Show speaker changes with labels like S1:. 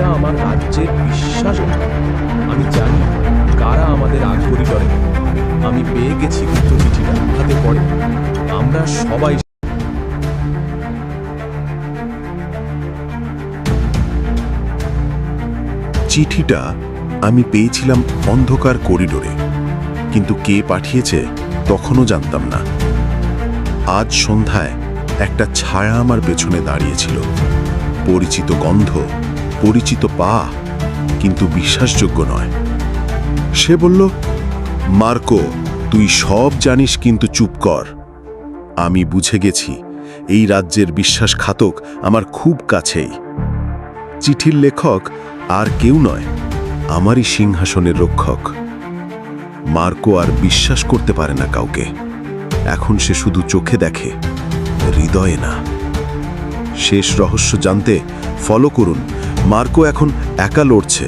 S1: চিঠিটা আমার রাজ্যের বিশ্বাস। আমি জানি কারা আমাদের আগ করিডরে। আমি পেয়ে গেছি কিন্তু চিঠিটা হাতে পড়ে। আমরা সবাই
S2: চিঠিটা আমি পেয়েছিলাম অন্ধকার করিডোরে, কিন্তু কে পাঠিয়েছে তখনও জানতাম না। আজ সন্ধ্যায় একটা ছায়া আমার পেছনে দাঁড়িয়েছিল। পরিচিত গন্ধ, পরিচিত পা, কিন্তু বিশ্বাসযোগ্য নয়। সে বলল, মার্কো, তুই সব জানিস কিন্তু চুপ কর। আমি বুঝে গেছি এই রাজ্যের বিশ্বাসঘাতক আমার খুব কাছেই। চিঠির লেখক আর কেউ নয়, আমারই সিংহাসনের রক্ষক। মার্কো আর বিশ্বাস করতে পারে না কাউকে। এখন সে শুধু চোখে দেখে, হৃদয়ে না। শেষ রহস্য জানতে ফলো করুন। মার্কো এখন একা লড়ছে।